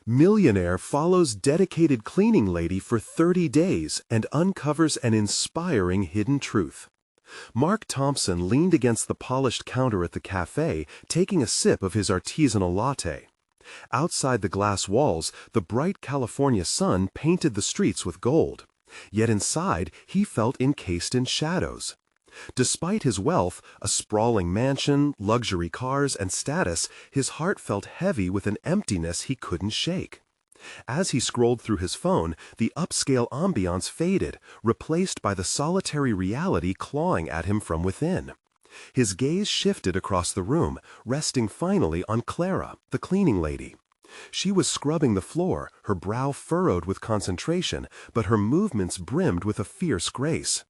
Millionaire follows dedicated cleaning lady for 30 days and uncovers an inspiring hidden truth. Mark Thompson leaned against the polished counter at the cafe, taking a sip of his artisanal latte. Outside the glass walls, the bright California sun painted the streets with gold. Yet inside, he felt encased in shadows. Despite his wealth, a sprawling mansion, luxury cars, and status, his heart felt heavy with an emptiness he couldn't shake. As he scrolled through his phone, the upscale ambiance faded, replaced by the solitary reality clawing at him from within. His gaze shifted across the room, resting finally on Clara, the cleaning lady. She was scrubbing the floor, her brow furrowed with concentration, but her movements brimmed with a fierce grace.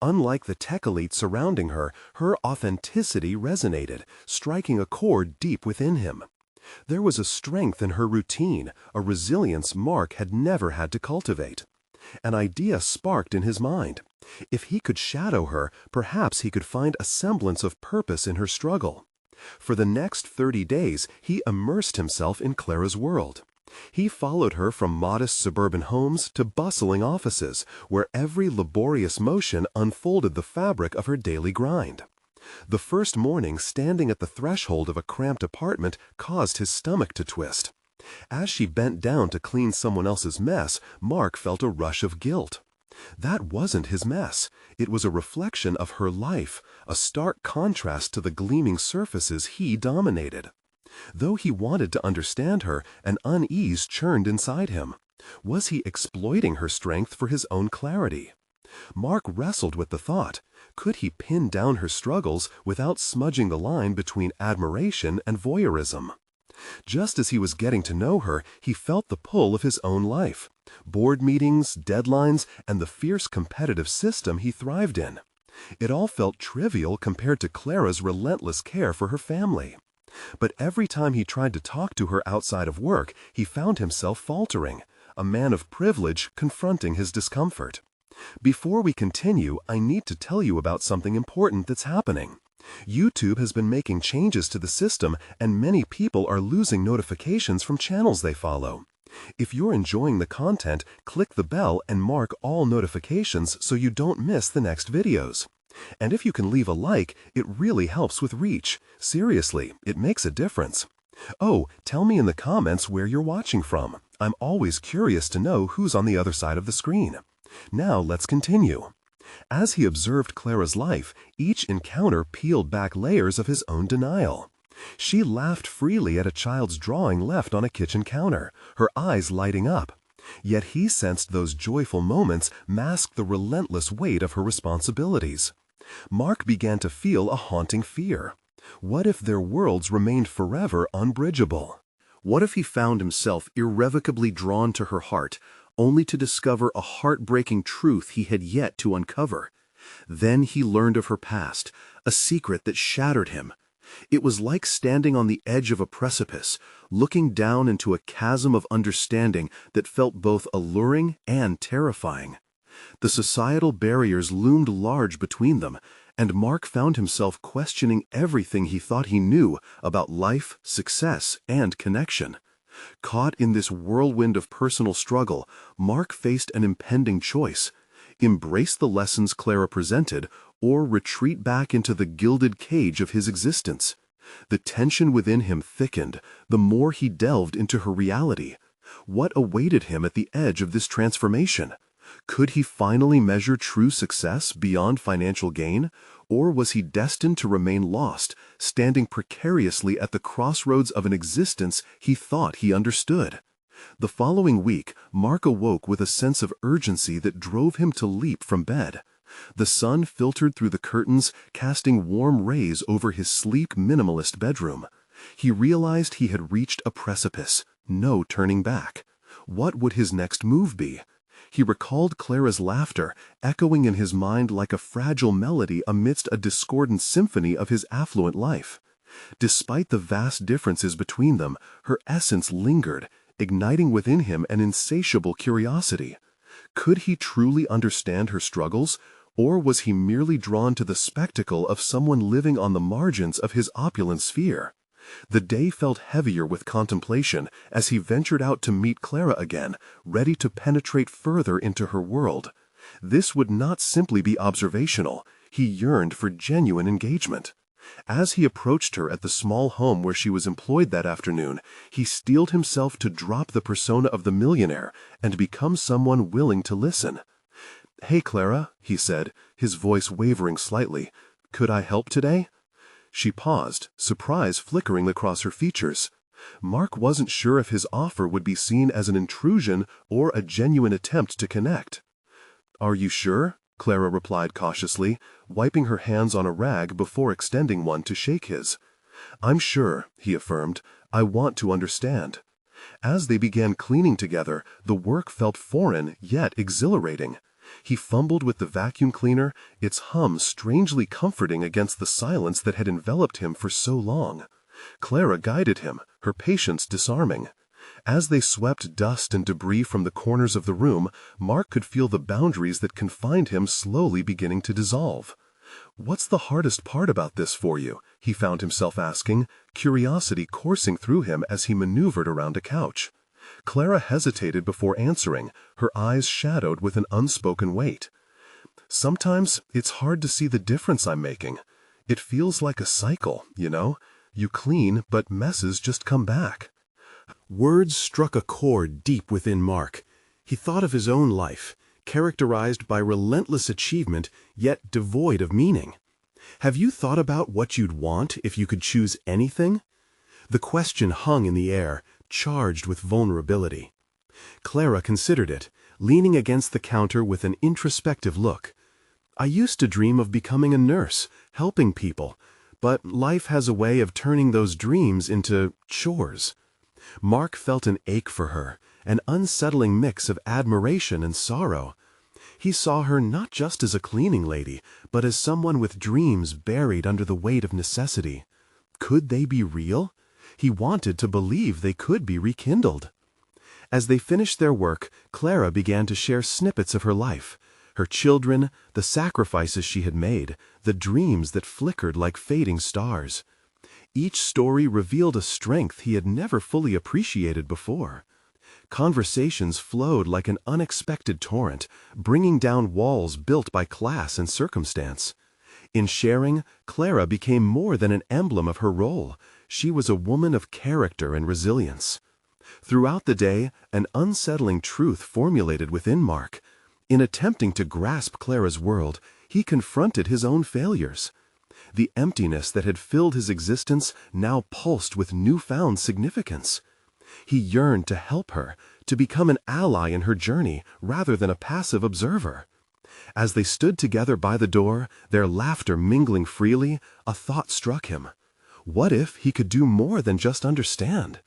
Unlike the tech elite surrounding her, her authenticity resonated, striking a chord deep within him. There was a strength in her routine, a resilience Mark had never had to cultivate. An idea sparked in his mind. If he could shadow her, perhaps he could find a semblance of purpose in her struggle. For the next 30 days, he immersed himself in Clara's world. He followed her from modest suburban homes to bustling offices, where every laborious motion unfolded the fabric of her daily grind. The first morning, standing at the threshold of a cramped apartment, caused his stomach to twist. As she bent down to clean someone else's mess, Mark felt a rush of guilt. That wasn't his mess. It was a reflection of her life, a stark contrast to the gleaming surfaces he dominated. Though he wanted to understand her, an unease churned inside him. Was he exploiting her strength for his own clarity? Mark wrestled with the thought. Could he pin down her struggles without smudging the line between admiration and voyeurism? Just as he was getting to know her, he felt the pull of his own life. Board meetings, deadlines, and the fierce competitive system he thrived in. It all felt trivial compared to Clara's relentless care for her family. But every time he tried to talk to her outside of work, he found himself faltering, a man of privilege confronting his discomfort. Before we continue, I need to tell you about something important that's happening. YouTube has been making changes to the system, and many people are losing notifications from channels they follow. If you're enjoying the content, click the bell and mark all notifications so you don't miss the next videos. And if you can leave a like, it really helps with reach. Seriously, it makes a difference. Oh, tell me in the comments where you're watching from. I'm always curious to know who's on the other side of the screen. Now let's continue. As he observed Clara's life, each encounter peeled back layers of his own denial. She laughed freely at a child's drawing left on a kitchen counter, her eyes lighting up. Yet he sensed those joyful moments masked the relentless weight of her responsibilities. Mark began to feel a haunting fear. What if their worlds remained forever unbridgeable? What if he found himself irrevocably drawn to her heart, only to discover a heartbreaking truth he had yet to uncover? Then he learned of her past, a secret that shattered him. It was like standing on the edge of a precipice, looking down into a chasm of understanding that felt both alluring and terrifying. The societal barriers loomed large between them, and Mark found himself questioning everything he thought he knew about life, success, and connection. Caught in this whirlwind of personal struggle, Mark faced an impending choice: embrace the lessons Clara presented, or retreat back into the gilded cage of his existence. The tension within him thickened the more he delved into her reality. What awaited him at the edge of this transformation? Could he finally measure true success beyond financial gain, or was he destined to remain lost, standing precariously at the crossroads of an existence he thought he understood? The following week, Mark awoke with a sense of urgency that drove him to leap from bed. The sun filtered through the curtains, casting warm rays over his sleek, minimalist bedroom. He realized he had reached a precipice, no turning back. What would his next move be? He recalled Clara's laughter, echoing in his mind like a fragile melody amidst a discordant symphony of his affluent life. Despite the vast differences between them, her essence lingered, igniting within him an insatiable curiosity. Could he truly understand her struggles, or was he merely drawn to the spectacle of someone living on the margins of his opulent sphere? The day felt heavier with contemplation as he ventured out to meet Clara again, ready to penetrate further into her world. This would not simply be observational. He yearned for genuine engagement. As he approached her at the small home where she was employed that afternoon, he steeled himself to drop the persona of the millionaire and become someone willing to listen. "Hey, Clara," he said, his voice wavering slightly. "Could I help today?" She paused, surprise flickering across her features. Mark wasn't sure if his offer would be seen as an intrusion or a genuine attempt to connect. "Are you sure?" Clara replied cautiously, wiping her hands on a rag before extending one to shake his. "I'm sure," he affirmed. "I want to understand." As they began cleaning together, the work felt foreign yet exhilarating. He fumbled with the vacuum cleaner, its hum strangely comforting against the silence that had enveloped him for so long. Clara guided him, her patience disarming. As they swept dust and debris from the corners of the room, Mark could feel the boundaries that confined him slowly beginning to dissolve. "What's the hardest part about this for you?" he found himself asking, curiosity coursing through him as he maneuvered around a couch. Clara hesitated before answering, her eyes shadowed with an unspoken weight. "Sometimes it's hard to see the difference I'm making. It feels like a cycle, you know? You clean, but messes just come back." Words struck a chord deep within Mark. He thought of his own life, characterized by relentless achievement, yet devoid of meaning. Have you thought about what you'd want if you could choose anything? The question hung in the air, charged with vulnerability. Clara considered it, leaning against the counter with an introspective look. "I used to dream of becoming a nurse, helping people, but life has a way of turning those dreams into chores." Mark felt an ache for her, an unsettling mix of admiration and sorrow. He saw her not just as a cleaning lady, but as someone with dreams buried under the weight of necessity. Could they be real? He wanted to believe they could be rekindled. As they finished their work, Clara began to share snippets of her life, her children, the sacrifices she had made, the dreams that flickered like fading stars. Each story revealed a strength he had never fully appreciated before. Conversations flowed like an unexpected torrent, bringing down walls built by class and circumstance. In sharing, Clara became more than an emblem of her role. She was a woman of character and resilience. Throughout the day, an unsettling truth formulated within Mark. In attempting to grasp Clara's world, he confronted his own failures. The emptiness that had filled his existence now pulsed with newfound significance. He yearned to help her, to become an ally in her journey rather than a passive observer. As they stood together by the door, their laughter mingling freely, a thought struck him. What if he could do more than just understand?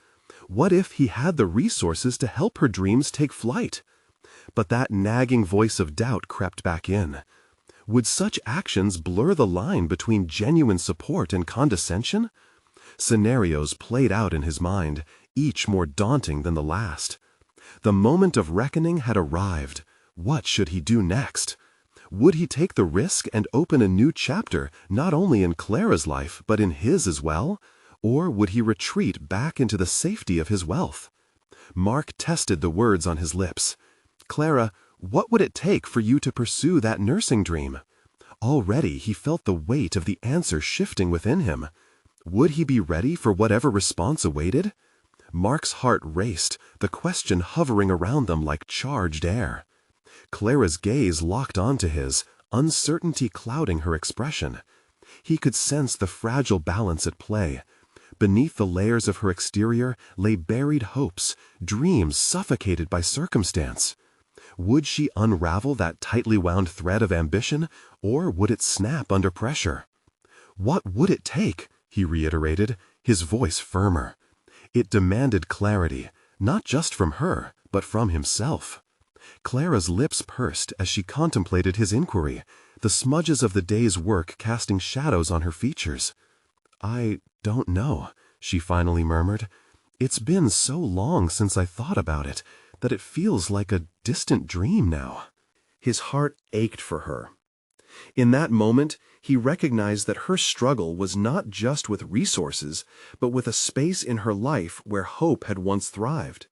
What if he had the resources to help her dreams take flight? But that nagging voice of doubt crept back in. Would such actions blur the line between genuine support and condescension? Scenarios played out in his mind, each more daunting than the last. The moment of reckoning had arrived. What should he do next? Would he take the risk and open a new chapter, not only in Clara's life, but in his as well? Or would he retreat back into the safety of his wealth? Mark tested the words on his lips. "Clara, what would it take for you to pursue that nursing dream?" Already he felt the weight of the answer shifting within him. Would he be ready for whatever response awaited? Mark's heart raced, the question hovering around them like charged air. Clara's gaze locked onto his, uncertainty clouding her expression. He could sense the fragile balance at play. Beneath the layers of her exterior lay buried hopes, dreams suffocated by circumstance. Would she unravel that tightly wound thread of ambition, or would it snap under pressure? "What would it take?" he reiterated, his voice firmer. It demanded clarity, not just from her, but from himself. Clara's lips pursed as she contemplated his inquiry, the smudges of the day's work casting shadows on her features. "I don't know," she finally murmured. "It's been so long since I thought about it that it feels like a distant dream now." His heart ached for her. In that moment, He recognized that her struggle was not just with resources, but with a space in her life where hope had once thrived.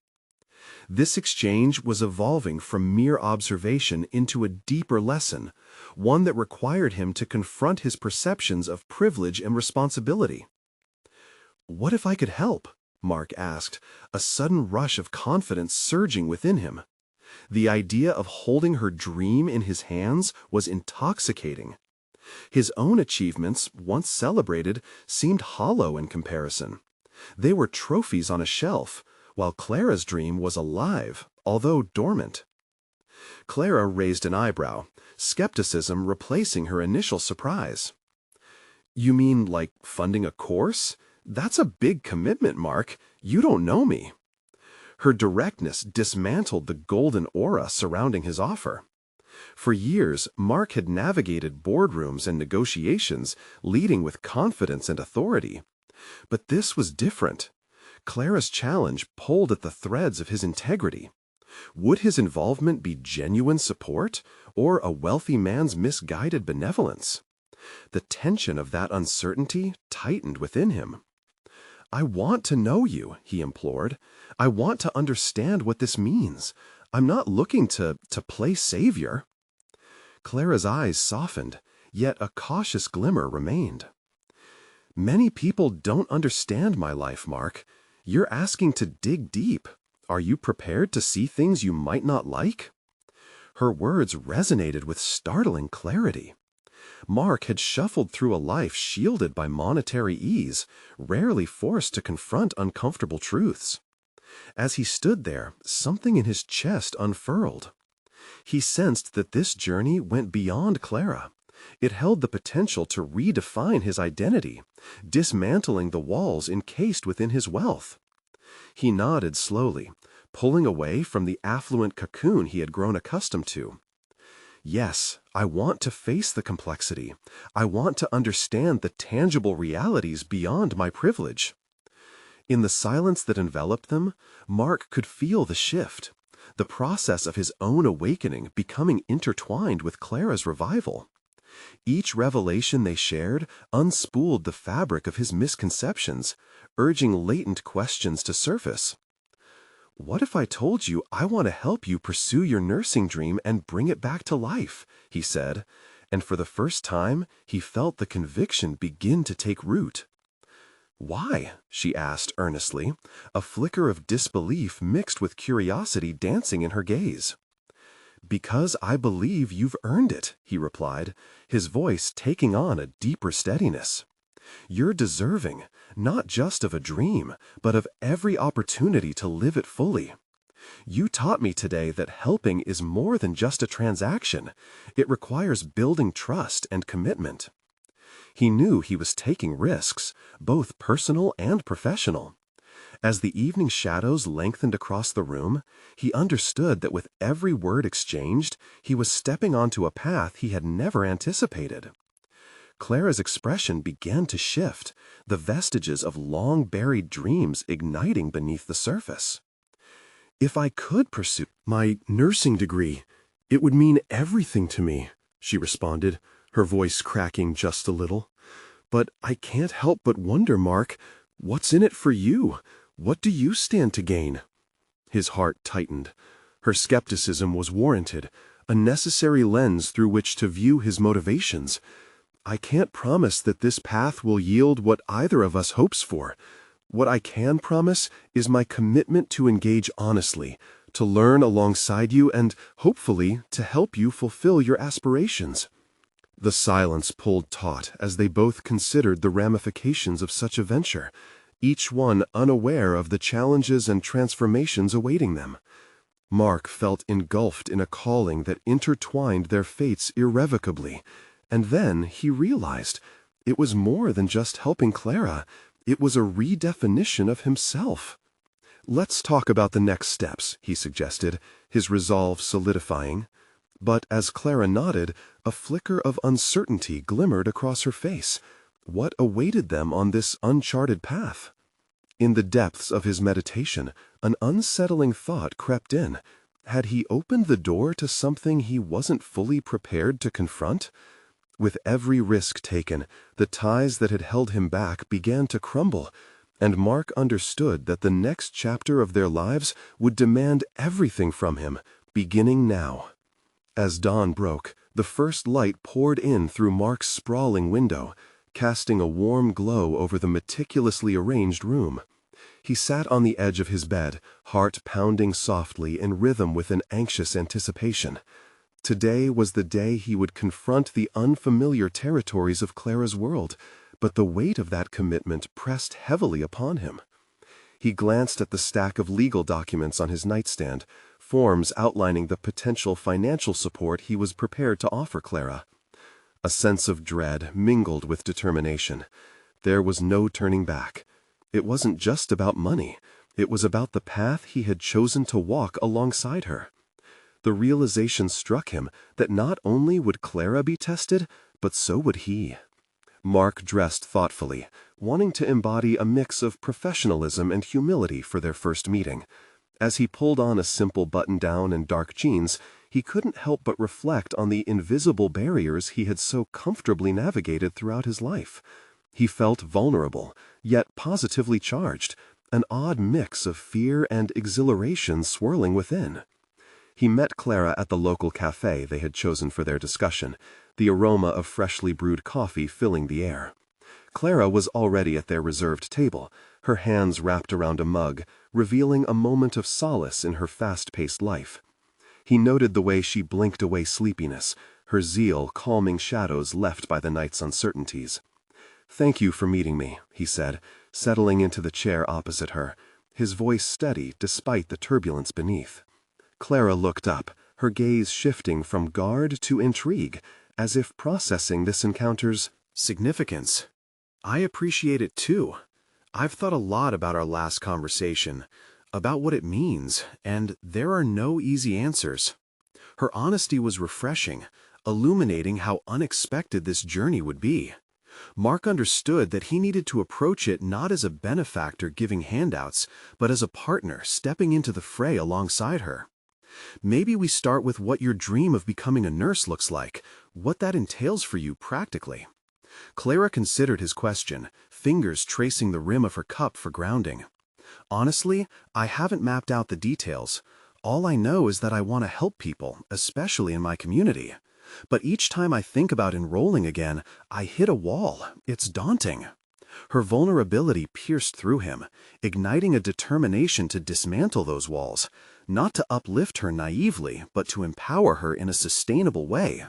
This exchange was evolving from mere observation into a deeper lesson, one that required him to confront his perceptions of privilege and responsibility. "What if I could help?" Mark asked, a sudden rush of confidence surging within him. The idea of holding her dream in his hands was intoxicating. His own achievements, once celebrated, seemed hollow in comparison. They were trophies on a shelf, while Clara's dream was alive, although dormant. Clara raised an eyebrow, skepticism replacing her initial surprise. "You mean like funding a course? That's a big commitment, Mark. You don't know me." Her directness dismantled the golden aura surrounding his offer. For years, Mark had navigated boardrooms and negotiations, leading with confidence and authority. But this was different. Clara's challenge pulled at the threads of his integrity. Would his involvement be genuine support, or a wealthy man's misguided benevolence? The tension of that uncertainty tightened within him. "I want to know you," he implored. "I want to understand what this means. I'm not looking to play savior." Clara's eyes softened, yet a cautious glimmer remained. "Many people don't understand my life, Mark. You're asking to dig deep. Are you prepared to see things you might not like?" Her words resonated with startling clarity. Mark had shuffled through a life shielded by monetary ease, rarely forced to confront uncomfortable truths. As he stood there, something in his chest unfurled. He sensed that this journey went beyond Clara. It held the potential to redefine his identity, dismantling the walls encased within his wealth. He nodded slowly, pulling away from the affluent cocoon he had grown accustomed to. "Yes, I want to face the complexity. I want to understand the tangible realities beyond my privilege." In the silence that enveloped them, Mark could feel the shift, the process of his own awakening becoming intertwined with Clara's revival. Each revelation they shared unspooled the fabric of his misconceptions, urging latent questions to surface. "What if I told you I want to help you pursue your nursing dream and bring it back to life?" he said, and for the first time he felt the conviction begin to take root. "Why?" she asked earnestly, a flicker of disbelief mixed with curiosity dancing in her gaze. "Because I believe you've earned it," he replied, his voice taking on a deeper steadiness. "You're deserving, not just of a dream, but of every opportunity to live it fully. You taught me today that helping is more than just a transaction. It requires building trust and commitment." He knew he was taking risks, both personal and professional. As the evening shadows lengthened across the room, he understood that with every word exchanged, he was stepping onto a path he had never anticipated. Clara's expression began to shift, the vestiges of long-buried dreams igniting beneath the surface. "If I could pursue my nursing degree, it would mean everything to me," she responded, her voice cracking just a little. "But I can't help but wonder, Mark, what's in it for you? What do you stand to gain?" His heart tightened. Her skepticism was warranted, a necessary lens through which to view his motivations. "I can't promise that this path will yield what either of us hopes for. What I can promise is my commitment to engage honestly, to learn alongside you, and, hopefully, to help you fulfill your aspirations." The silence pulled taut as they both considered the ramifications of such a venture, each one unaware of the challenges and transformations awaiting them. Mark felt engulfed in a calling that intertwined their fates irrevocably. And then he realized it was more than just helping Clara. It was a redefinition of himself. "Let's talk about the next steps," he suggested, his resolve solidifying. But as Clara nodded, a flicker of uncertainty glimmered across her face. What awaited them on this uncharted path? In the depths of his meditation, an unsettling thought crept in. Had he opened the door to something he wasn't fully prepared to confront? With every risk taken, the ties that had held him back began to crumble, and Mark understood that the next chapter of their lives would demand everything from him, beginning now. As dawn broke, the first light poured in through Mark's sprawling window, casting a warm glow over the meticulously arranged room. He sat on the edge of his bed, heart pounding softly in rhythm with an anxious anticipation. Today was the day he would confront the unfamiliar territories of Clara's world, but the weight of that commitment pressed heavily upon him. He glanced at the stack of legal documents on his nightstand, forms outlining the potential financial support he was prepared to offer Clara. A sense of dread mingled with determination. There was no turning back. It wasn't just about money. It was about the path he had chosen to walk alongside her. The realization struck him that not only would Clara be tested, but so would he. Mark dressed thoughtfully, wanting to embody a mix of professionalism and humility for their first meeting. As he pulled on a simple button-down and dark jeans, he couldn't help but reflect on the invisible barriers he had so comfortably navigated throughout his life. He felt vulnerable, yet positively charged, an odd mix of fear and exhilaration swirling within. He met Clara at the local cafe they had chosen for their discussion, the aroma of freshly brewed coffee filling the air. Clara was already at their reserved table, her hands wrapped around a mug, revealing a moment of solace in her fast-paced life. He noted the way she blinked away sleepiness, her zeal calming shadows left by the night's uncertainties. "Thank you for meeting me," he said, settling into the chair opposite her, his voice steady despite the turbulence beneath. Clara looked up, her gaze shifting from guard to intrigue, as if processing this encounter's significance. "I appreciate it too. I've thought a lot about our last conversation, about what it means, and there are no easy answers." Her honesty was refreshing, illuminating how unexpected this journey would be. Mark understood that he needed to approach it not as a benefactor giving handouts, but as a partner stepping into the fray alongside her. "Maybe we start with what your dream of becoming a nurse looks like, what that entails for you practically." Clara considered his question, fingers tracing the rim of her cup for grounding. "Honestly, I haven't mapped out the details. All I know is that I want to help people, especially in my community. But each time I think about enrolling again, I hit a wall. It's daunting." Her vulnerability pierced through him, igniting a determination to dismantle those walls, not to uplift her naively, but to empower her in a sustainable way.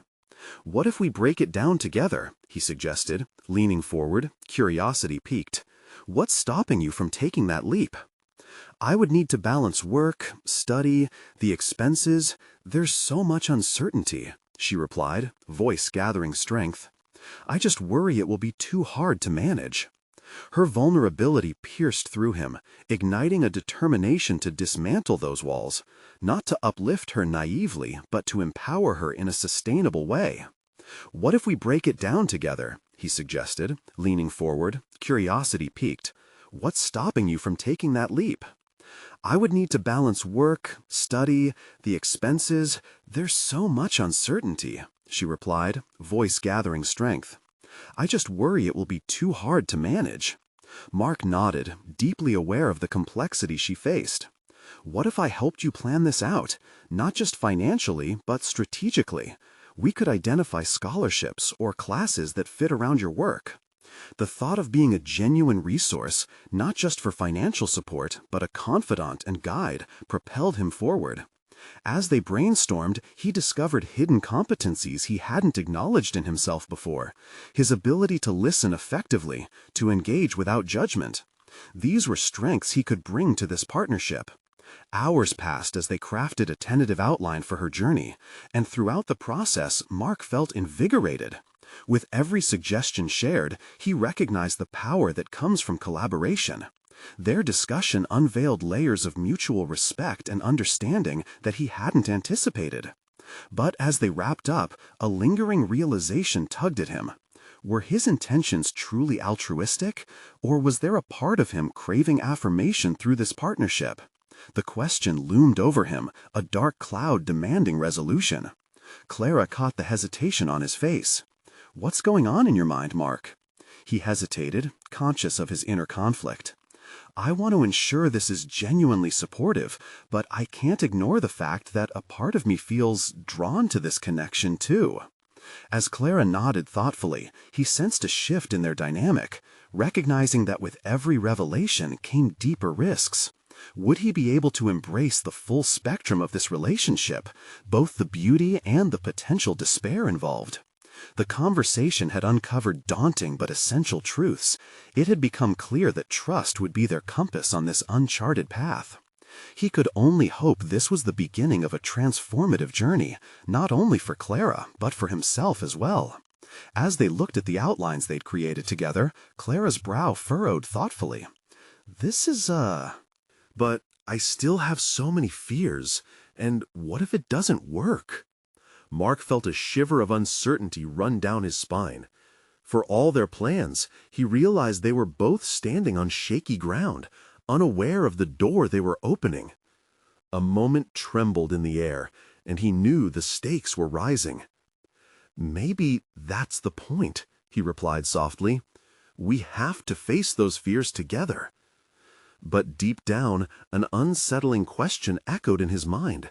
"What if we break it down together?" he suggested, leaning forward, curiosity piqued. "What's stopping you from taking that leap?" "I would need to balance work, study, the expenses. There's so much uncertainty," she replied, voice gathering strength. "I just worry it will be too hard to manage." Her vulnerability pierced through him, igniting a determination to dismantle those walls, not to uplift her naively, but to empower her in a sustainable way. "What if we break it down together?" he suggested, leaning forward, curiosity piqued. "What's stopping you from taking that leap?" "I would need to balance work, study, the expenses. There's so much uncertainty," she replied, voice gathering strength. "I just worry it will be too hard to manage." Mark nodded, deeply aware of the complexity she faced. "What if I helped you plan this out, not just financially, but strategically? We could identify scholarships or classes that fit around your work." The thought of being a genuine resource, not just for financial support, but a confidant and guide, propelled him forward. As they brainstormed, he discovered hidden competencies he hadn't acknowledged in himself before, his ability to listen effectively, to engage without judgment. These were strengths he could bring to this partnership. Hours passed as they crafted a tentative outline for her journey, and throughout the process, Mark felt invigorated. With every suggestion shared, he recognized the power that comes from collaboration. Their discussion unveiled layers of mutual respect and understanding that he hadn't anticipated. But as they wrapped up, a lingering realization tugged at him. Were his intentions truly altruistic, or was there a part of him craving affirmation through this partnership? The question loomed over him, a dark cloud demanding resolution. Clara caught the hesitation on his face. "What's going on in your mind, Mark?" He hesitated, conscious of his inner conflict. "I want to ensure this is genuinely supportive, but I can't ignore the fact that a part of me feels drawn to this connection, too." As Clara nodded thoughtfully, he sensed a shift in their dynamic, recognizing that with every revelation came deeper risks. Would he be able to embrace the full spectrum of this relationship, both the beauty and the potential despair involved? The conversation had uncovered daunting but essential truths. It had become clear that trust would be their compass on this uncharted path. He could only hope this was the beginning of a transformative journey, not only for Clara, but for himself as well. As they looked at the outlines they'd created together, Clara's brow furrowed thoughtfully. "This is, But I still have so many fears, and what if it doesn't work?" Mark felt a shiver of uncertainty run down his spine. For all their plans, he realized they were both standing on shaky ground, unaware of the door they were opening. A moment trembled in the air, and he knew the stakes were rising. "Maybe that's the point," he replied softly. "We have to face those fears together." But deep down, an unsettling question echoed in his mind.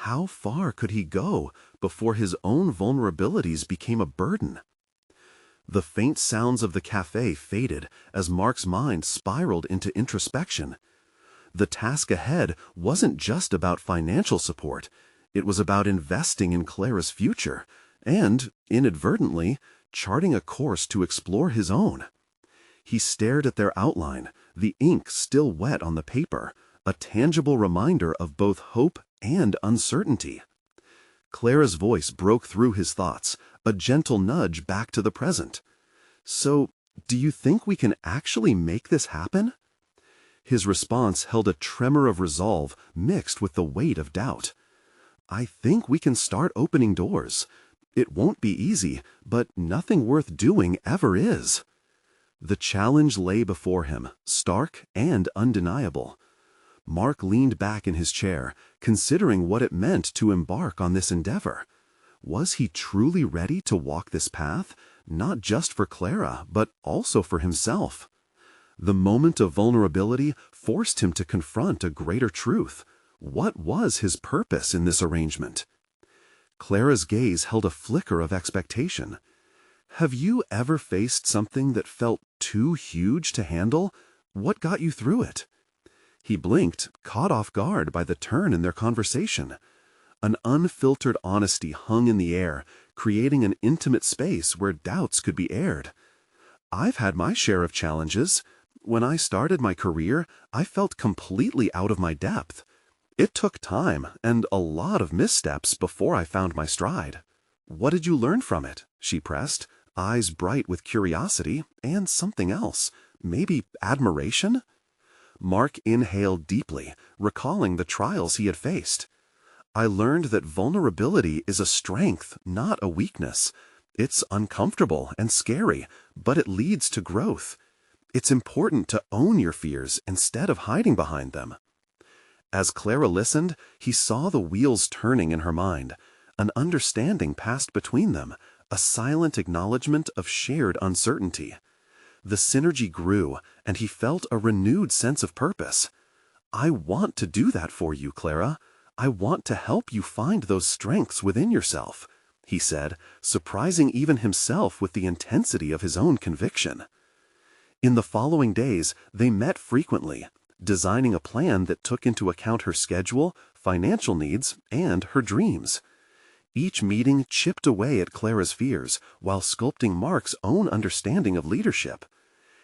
How far could he go before his own vulnerabilities became a burden? The faint sounds of the cafe faded as Mark's mind spiraled into introspection. The task ahead wasn't just about financial support. It was about investing in Clara's future and, inadvertently, charting a course to explore his own. He stared at their outline, the ink still wet on the paper, a tangible reminder of both hope and uncertainty. Clara's voice broke through his thoughts, a gentle nudge back to the present. "So, do you think we can actually make this happen?" His response held a tremor of resolve mixed with the weight of doubt. "I think we can start opening doors. It won't be easy, but nothing worth doing ever is." The challenge lay before him, stark and undeniable. Mark leaned back in his chair, considering what it meant to embark on this endeavor. Was he truly ready to walk this path, not just for Clara, but also for himself? The moment of vulnerability forced him to confront a greater truth. What was his purpose in this arrangement? Clara's gaze held a flicker of expectation. "Have you ever faced something that felt too huge to handle? What got you through it?" He blinked, caught off guard by the turn in their conversation. An unfiltered honesty hung in the air, creating an intimate space where doubts could be aired. "I've had my share of challenges. When I started my career, I felt completely out of my depth. It took time and a lot of missteps before I found my stride." "What did you learn from it?" she pressed, eyes bright with curiosity and something else, maybe admiration. Mark inhaled deeply, recalling the trials he had faced. "I learned that vulnerability is a strength, not a weakness. It's uncomfortable and scary, but it leads to growth. It's important to own your fears instead of hiding behind them." As Clara listened, he saw the wheels turning in her mind. An understanding passed between them, a silent acknowledgement of shared uncertainty. The synergy grew, and he felt a renewed sense of purpose. "I want to do that for you, Clara. I want to help you find those strengths within yourself," he said, surprising even himself with the intensity of his own conviction. In the following days, they met frequently, designing a plan that took into account her schedule, financial needs, and her dreams. Each meeting chipped away at Clara's fears while sculpting Mark's own understanding of leadership.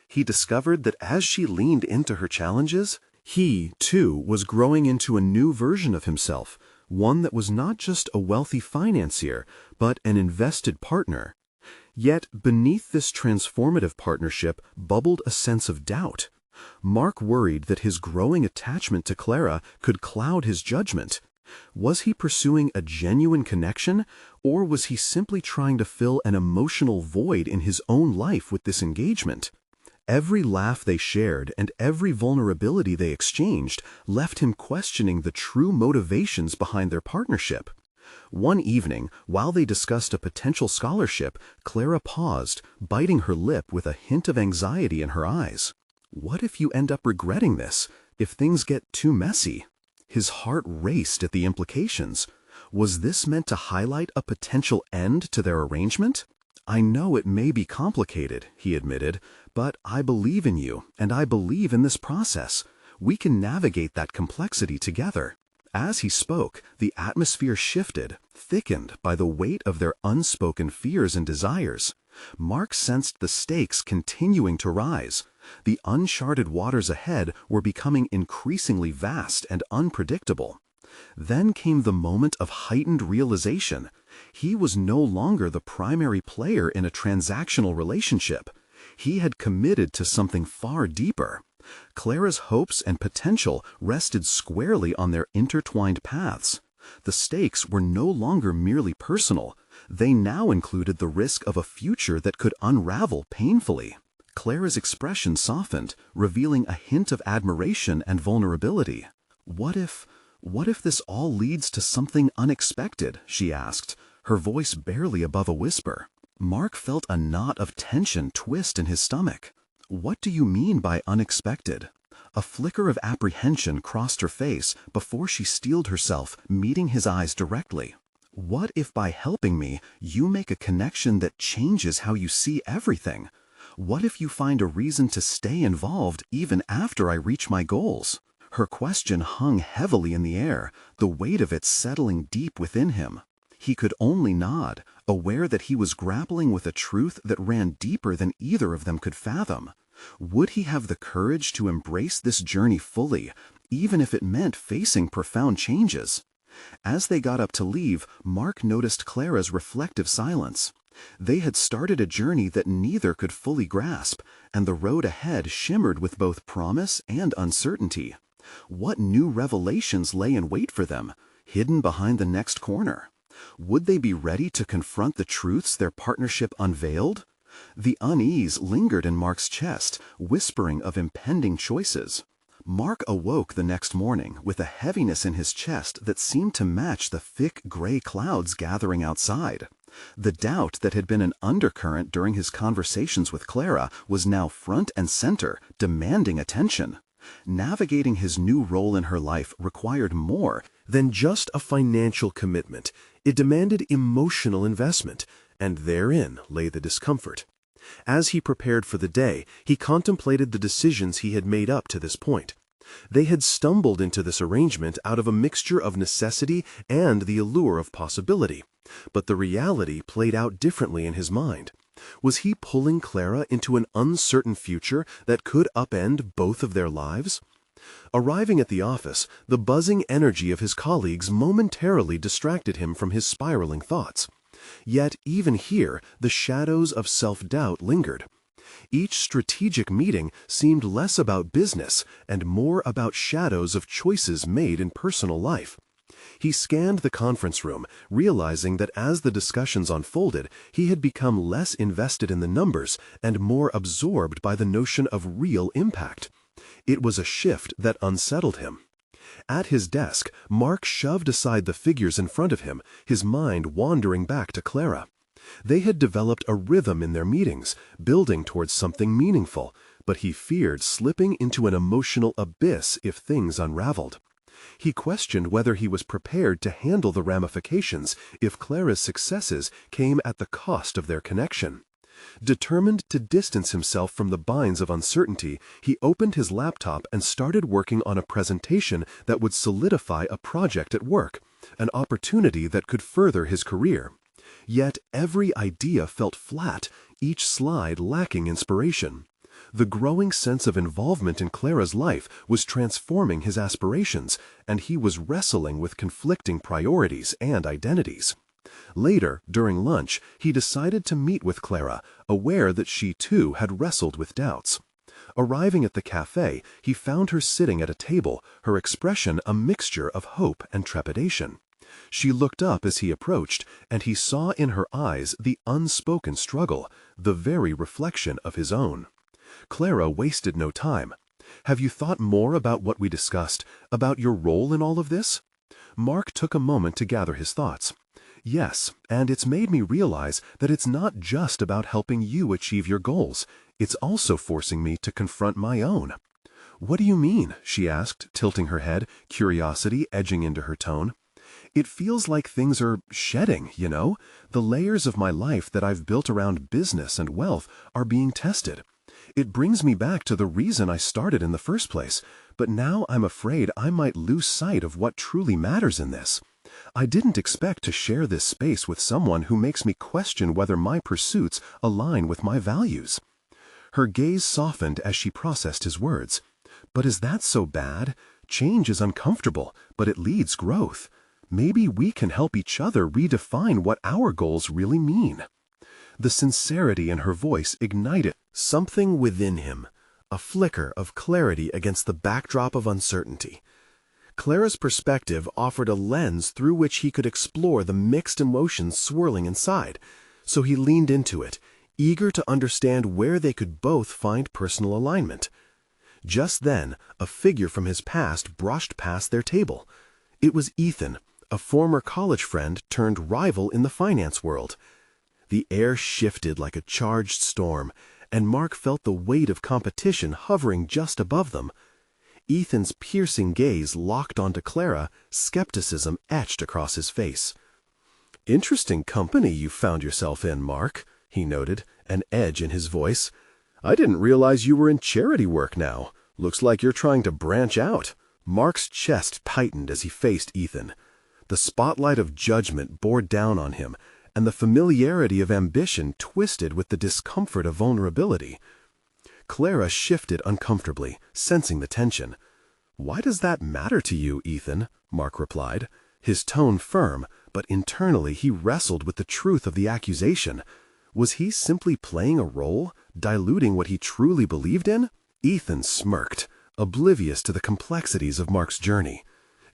He discovered that as she leaned into her challenges, he, too, was growing into a new version of himself, one that was not just a wealthy financier, but an invested partner. Yet beneath this transformative partnership bubbled a sense of doubt. Mark worried that his growing attachment to Clara could cloud his judgment. Was he pursuing a genuine connection, or was he simply trying to fill an emotional void in his own life with this engagement? Every laugh they shared and every vulnerability they exchanged left him questioning the true motivations behind their partnership. One evening, while they discussed a potential scholarship, Clara paused, biting her lip with a hint of anxiety in her eyes. What if you end up regretting this, if things get too messy? His heart raced at the implications. Was this meant to highlight a potential end to their arrangement? I know it may be complicated, he admitted, but I believe in you, and I believe in this process. We can navigate that complexity together. As he spoke, the atmosphere shifted, thickened by the weight of their unspoken fears and desires. Mark sensed the stakes continuing to rise. The uncharted waters ahead were becoming increasingly vast and unpredictable. Then came the moment of heightened realization. He was no longer the primary player in a transactional relationship. He had committed to something far deeper. Clara's hopes and potential rested squarely on their intertwined paths. The stakes were no longer merely personal. They now included the risk of a future that could unravel painfully. Clara's expression softened, revealing a hint of admiration and vulnerability. What if this all leads to something unexpected?" she asked, her voice barely above a whisper. Mark felt a knot of tension twist in his stomach. "What do you mean by unexpected?" A flicker of apprehension crossed her face before she steeled herself, meeting his eyes directly. "What if by helping me, you make a connection that changes how you see everything? What if you find a reason to stay involved even after I reach my goals?" Her question hung heavily in the air, the weight of it settling deep within him. He could only nod, aware that he was grappling with a truth that ran deeper than either of them could fathom. Would he have the courage to embrace this journey fully, even if it meant facing profound changes? As they got up to leave, Mark noticed Clara's reflective silence. They had started a journey that neither could fully grasp, and the road ahead shimmered with both promise and uncertainty. What new revelations lay in wait for them, hidden behind the next corner? Would they be ready to confront the truths their partnership unveiled? The unease lingered in Mark's chest, whispering of impending choices. Mark awoke the next morning with a heaviness in his chest that seemed to match the thick gray clouds gathering outside. The doubt that had been an undercurrent during his conversations with Clara was now front and center, demanding attention. Navigating his new role in her life required more than just a financial commitment. It demanded emotional investment, and therein lay the discomfort. As he prepared for the day, he contemplated the decisions he had made up to this point. They had stumbled into this arrangement out of a mixture of necessity and the allure of possibility, but the reality played out differently in his mind. Was he pulling Clara into an uncertain future that could upend both of their lives? Arriving at the office, the buzzing energy of his colleagues momentarily distracted him from his spiraling thoughts. Yet even here, the shadows of self-doubt lingered. Each strategic meeting seemed less about business and more about shadows of choices made in personal life. He scanned the conference room, realizing that as the discussions unfolded, he had become less invested in the numbers and more absorbed by the notion of real impact. It was a shift that unsettled him. At his desk, Mark shoved aside the figures in front of him, his mind wandering back to Clara. They had developed a rhythm in their meetings, building towards something meaningful, but he feared slipping into an emotional abyss if things unraveled. He questioned whether he was prepared to handle the ramifications if Clara's successes came at the cost of their connection. Determined to distance himself from the binds of uncertainty, he opened his laptop and started working on a presentation that would solidify a project at work, an opportunity that could further his career. Yet every idea felt flat, each slide lacking inspiration. The growing sense of involvement in Clara's life was transforming his aspirations, and he was wrestling with conflicting priorities and identities. Later, during lunch, he decided to meet with Clara, aware that she too had wrestled with doubts. Arriving at the cafe, he found her sitting at a table, her expression a mixture of hope and trepidation. She looked up as he approached, and he saw in her eyes the unspoken struggle, the very reflection of his own. Clara wasted no time. "Have you thought more about what we discussed, about your role in all of this?" Mark took a moment to gather his thoughts. Yes, and it's made me realize that it's not just about helping you achieve your goals. It's also forcing me to confront my own. What do you mean? She asked, tilting her head, curiosity edging into her tone. It feels like things are shedding, you know? The layers of my life that I've built around business and wealth are being tested. It brings me back to the reason I started in the first place, but now I'm afraid I might lose sight of what truly matters in this. I didn't expect to share this space with someone who makes me question whether my pursuits align with my values. Her gaze softened as she processed his words. But is that so bad? Change is uncomfortable, but it leads growth. Maybe we can help each other redefine what our goals really mean. The sincerity in her voice ignited something within him, a flicker of clarity against the backdrop of uncertainty. Clara's perspective offered a lens through which he could explore the mixed emotions swirling inside, so he leaned into it, eager to understand where they could both find personal alignment. Just then, a figure from his past brushed past their table. It was Ethan, a former college friend turned rival in the finance world. The air shifted like a charged storm, and Mark felt the weight of competition hovering just above them. Ethan's piercing gaze locked onto Clara, skepticism etched across his face. "Interesting company you found yourself in, Mark," he noted, an edge in his voice. "I didn't realize you were in charity work now. Looks like you're trying to branch out." Mark's chest tightened as he faced Ethan. The spotlight of judgment bore down on him, and the familiarity of ambition twisted with the discomfort of vulnerability. Clara shifted uncomfortably, sensing the tension. "Why does that matter to you, Ethan?" Mark replied, his tone firm, but internally he wrestled with the truth of the accusation. Was he simply playing a role, diluting what he truly believed in? Ethan smirked, oblivious to the complexities of Mark's journey.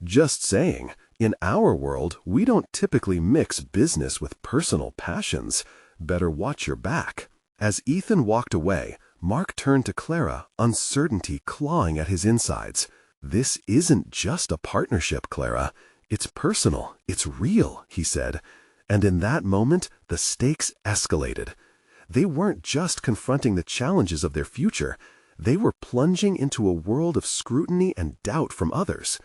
"Just saying, in our world, we don't typically mix business with personal passions. Better watch your back." As Ethan walked away, Mark turned to Clara, uncertainty clawing at his insides. "This isn't just a partnership, Clara. It's personal, it's real," he said. And in that moment, the stakes escalated. They weren't just confronting the challenges of their future. They were plunging into a world of scrutiny and doubt from others.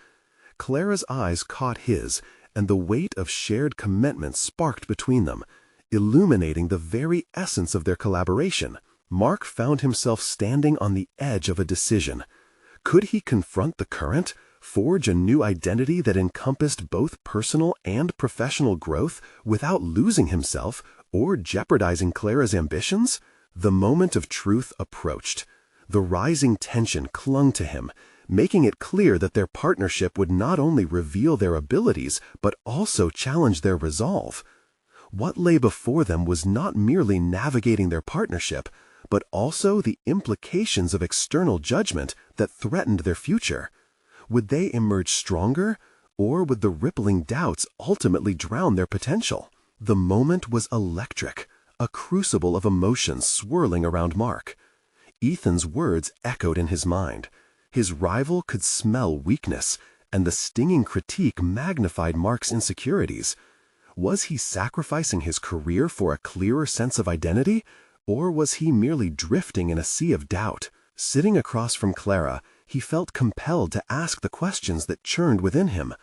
Clara's eyes caught his, and the weight of shared commitment sparked between them, illuminating the very essence of their collaboration. Mark found himself standing on the edge of a decision. Could he confront the current, forge a new identity that encompassed both personal and professional growth without losing himself or jeopardizing Clara's ambitions? The moment of truth approached. The rising tension clung to him, making it clear that their partnership would not only reveal their abilities but also challenge their resolve. What lay before them was not merely navigating their partnership, but also the implications of external judgment that threatened their future. Would they emerge stronger, or would the rippling doubts ultimately drown their potential? The moment was electric, a crucible of emotions swirling around Mark. Ethan's words echoed in his mind. His rival could smell weakness, and the stinging critique magnified Mark's insecurities. Was he sacrificing his career for a clearer sense of identity, or was he merely drifting in a sea of doubt? Sitting across from Clara, he felt compelled to ask the questions that churned within him.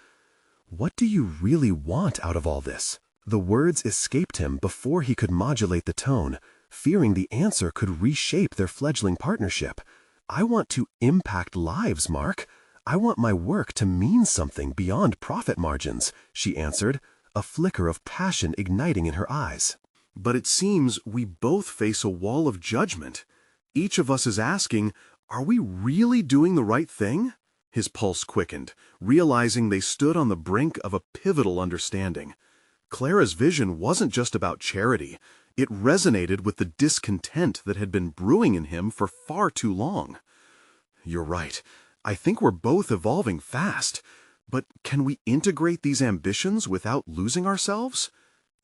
What do you really want out of all this? The words escaped him before he could modulate the tone, fearing the answer could reshape their fledgling partnership. "I want to impact lives, Mark. I want my work to mean something beyond profit margins," she answered, a flicker of passion igniting in her eyes. "But it seems we both face a wall of judgment. Each of us is asking, are we really doing the right thing?" His pulse quickened, realizing they stood on the brink of a pivotal understanding. Clara's vision wasn't just about charity. It resonated with the discontent that had been brewing in him for far too long. "You're right. I think we're both evolving fast. But can we integrate these ambitions without losing ourselves?"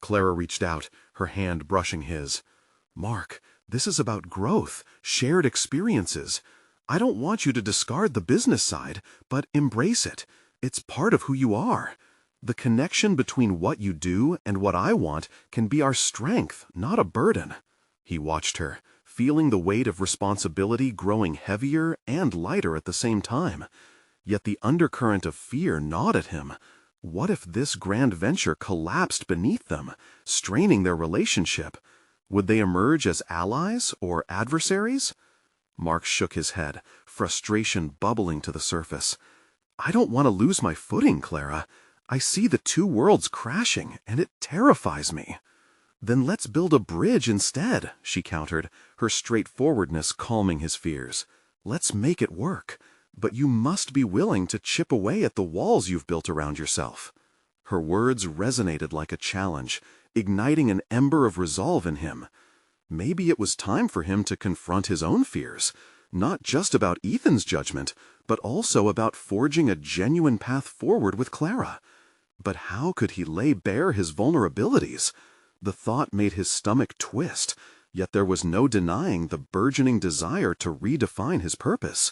Clara reached out, her hand brushing his. "Mark, this is about growth, shared experiences. I don't want you to discard the business side, but embrace it. It's part of who you are." The connection between what you do and what I want can be our strength, not a burden. He watched her, feeling the weight of responsibility growing heavier and lighter at the same time. Yet the undercurrent of fear gnawed at him. What if this grand venture collapsed beneath them, straining their relationship? Would they emerge as allies or adversaries? Mark shook his head, frustration bubbling to the surface. I don't want to lose my footing, Clara. I see the two worlds crashing, and it terrifies me. Then let's build a bridge instead, she countered, her straightforwardness calming his fears. Let's make it work. But you must be willing to chip away at the walls you've built around yourself. Her words resonated like a challenge, igniting an ember of resolve in him. Maybe it was time for him to confront his own fears, not just about Ethan's judgment, but also about forging a genuine path forward with Clara. But how could he lay bare his vulnerabilities? The thought made his stomach twist, yet there was no denying the burgeoning desire to redefine his purpose.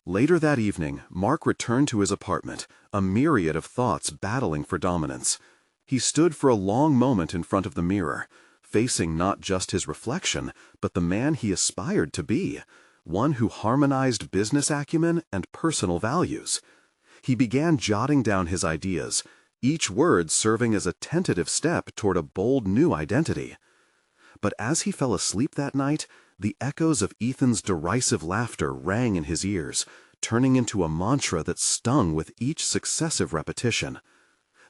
Later that evening, Mark returned to his apartment, a myriad of thoughts battling for dominance. He stood for a long moment in front of the mirror, facing not just his reflection, but the man he aspired to be, one who harmonized business acumen and personal values. He began jotting down his ideas, each word serving as a tentative step toward a bold new identity. But as he fell asleep that night, the echoes of Ethan's derisive laughter rang in his ears, turning into a mantra that stung with each successive repetition.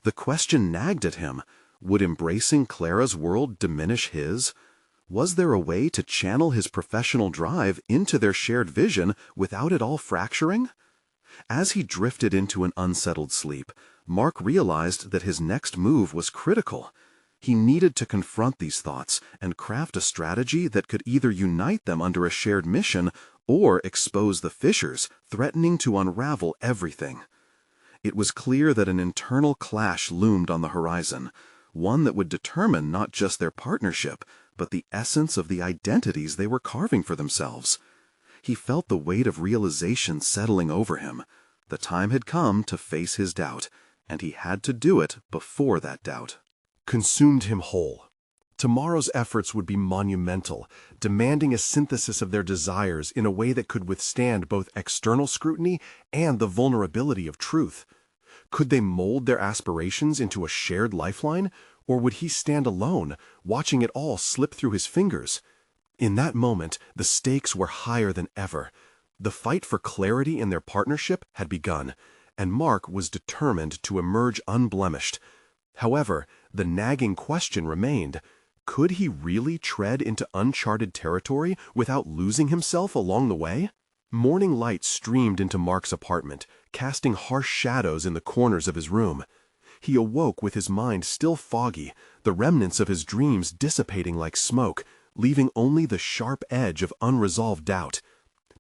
The question nagged at him, would embracing Clara's world diminish his? Was there a way to channel his professional drive into their shared vision without it all fracturing? As he drifted into an unsettled sleep, Mark realized that his next move was critical. He needed to confront these thoughts and craft a strategy that could either unite them under a shared mission or expose the fissures, threatening to unravel everything. It was clear that an internal clash loomed on the horizon, one that would determine not just their partnership, but the essence of the identities they were carving for themselves. He felt the weight of realization settling over him. The time had come to face his doubt, and he had to do it before that doubt consumed him whole. Tomorrow's efforts would be monumental, demanding a synthesis of their desires in a way that could withstand both external scrutiny and the vulnerability of truth. Could they mold their aspirations into a shared lifeline, or would he stand alone, watching it all slip through his fingers? In that moment, the stakes were higher than ever. The fight for clarity in their partnership had begun, and Mark was determined to emerge unblemished. However, the nagging question remained, could he really tread into uncharted territory without losing himself along the way? Morning light streamed into Mark's apartment, casting harsh shadows in the corners of his room. He awoke with his mind still foggy, the remnants of his dreams dissipating like smoke, leaving only the sharp edge of unresolved doubt.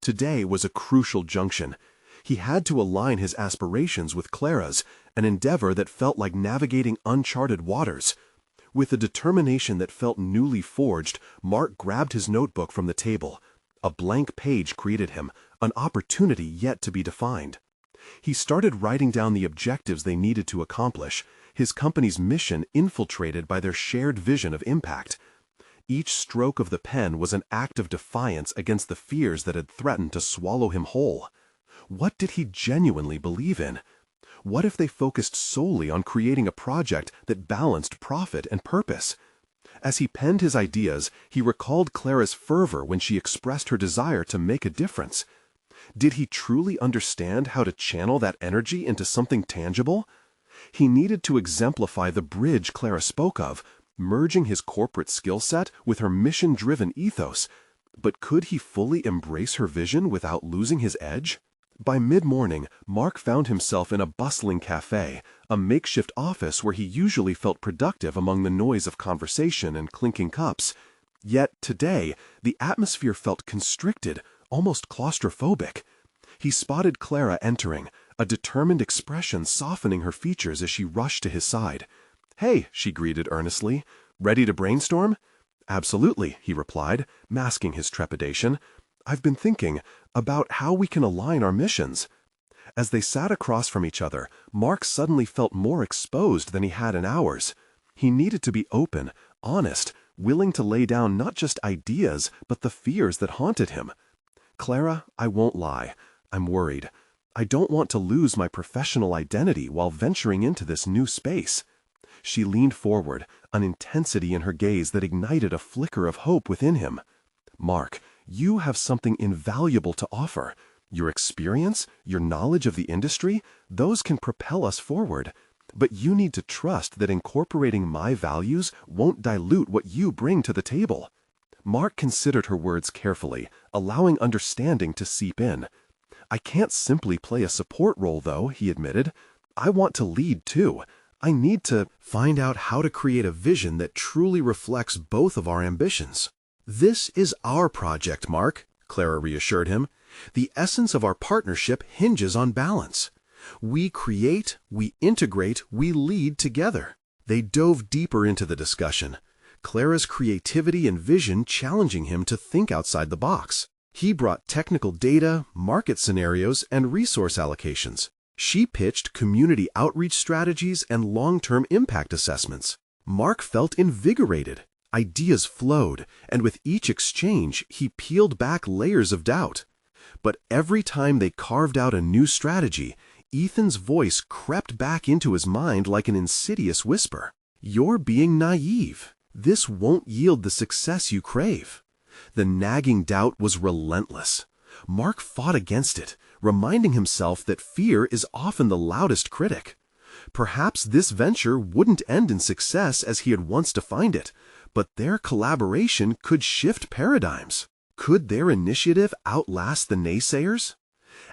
Today was a crucial junction. He had to align his aspirations with Clara's, an endeavor that felt like navigating uncharted waters. With a determination that felt newly forged, Mark grabbed his notebook from the table. A blank page greeted him, an opportunity yet to be defined. He started writing down the objectives they needed to accomplish, his company's mission infiltrated by their shared vision of impact. Each stroke of the pen was an act of defiance against the fears that had threatened to swallow him whole. What did he genuinely believe in? What if they focused solely on creating a project that balanced profit and purpose? As he penned his ideas, he recalled Clara's fervor when she expressed her desire to make a difference. Did he truly understand how to channel that energy into something tangible? He needed to exemplify the bridge Clara spoke of, merging his corporate skill set with her mission-driven ethos. But could he fully embrace her vision without losing his edge? By mid-morning, Mark found himself in a bustling cafe, a makeshift office where he usually felt productive among the noise of conversation and clinking cups. Yet today, the atmosphere felt constricted, almost claustrophobic. He spotted Clara entering, a determined expression softening her features as she rushed to his side. "Hey," she greeted earnestly, "ready to brainstorm?" "Absolutely," he replied, masking his trepidation. "I've been thinking about how we can align our missions." As they sat across from each other, Mark suddenly felt more exposed than he had in hours. He needed to be open, honest, willing to lay down not just ideas, but the fears that haunted him. "Clara, I won't lie. I'm worried. I don't want to lose my professional identity while venturing into this new space." She leaned forward, an intensity in her gaze that ignited a flicker of hope within him. "Mark, you have something invaluable to offer. Your experience, your knowledge of the industry, those can propel us forward. But you need to trust that incorporating my values won't dilute what you bring to the table." Mark considered her words carefully, allowing understanding to seep in. "I can't simply play a support role, though," he admitted. "I want to lead, too. I need to find out how to create a vision that truly reflects both of our ambitions." "This is our project, Mark," Clara reassured him. "The essence of our partnership hinges on balance. We create, we integrate, we lead together." They dove deeper into the discussion, Clara's creativity and vision challenging him to think outside the box. He brought technical data, market scenarios, and resource allocations. She pitched community outreach strategies and long-term impact assessments. Mark felt invigorated. Ideas flowed, and with each exchange, he peeled back layers of doubt. But every time they carved out a new strategy, Ethan's voice crept back into his mind like an insidious whisper. "You're being naive. This won't yield the success you crave." The nagging doubt was relentless. Mark fought against it, reminding himself that fear is often the loudest critic. Perhaps this venture wouldn't end in success as he had once defined it, but their collaboration could shift paradigms. Could their initiative outlast the naysayers?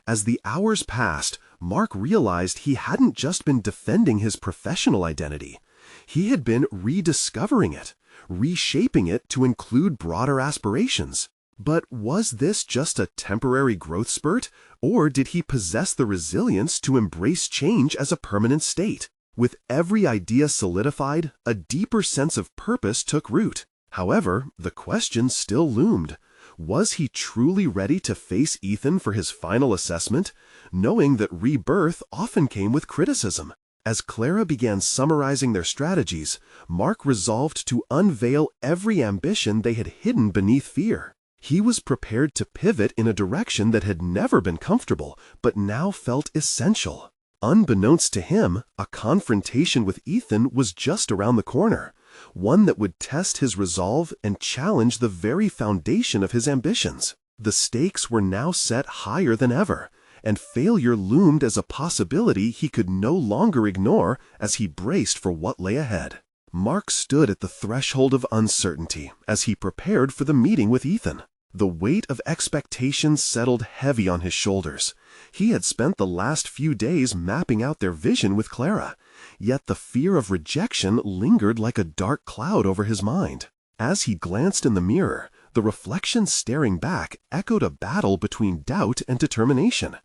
As the hours passed, Mark realized he hadn't just been defending his professional identity. He had been rediscovering it, reshaping it to include broader aspirations. But was this just a temporary growth spurt, or did he possess the resilience to embrace change as a permanent state? With every idea solidified, a deeper sense of purpose took root. However, the question still loomed. Was he truly ready to face Ethan for his final assessment, knowing that rebirth often came with criticism? As Clara began summarizing their strategies, Mark resolved to unveil every ambition they had hidden beneath fear. He was prepared to pivot in a direction that had never been comfortable, but now felt essential. Unbeknownst to him, a confrontation with Ethan was just around the corner, one that would test his resolve and challenge the very foundation of his ambitions. The stakes were now set higher than ever, and failure loomed as a possibility he could no longer ignore as he braced for what lay ahead. Mark stood at the threshold of uncertainty as he prepared for the meeting with Ethan. The weight of expectations settled heavy on his shoulders. He had spent the last few days mapping out their vision with Clara, yet the fear of rejection lingered like a dark cloud over his mind. As he glanced in the mirror, the reflection staring back echoed a battle between doubt and determination.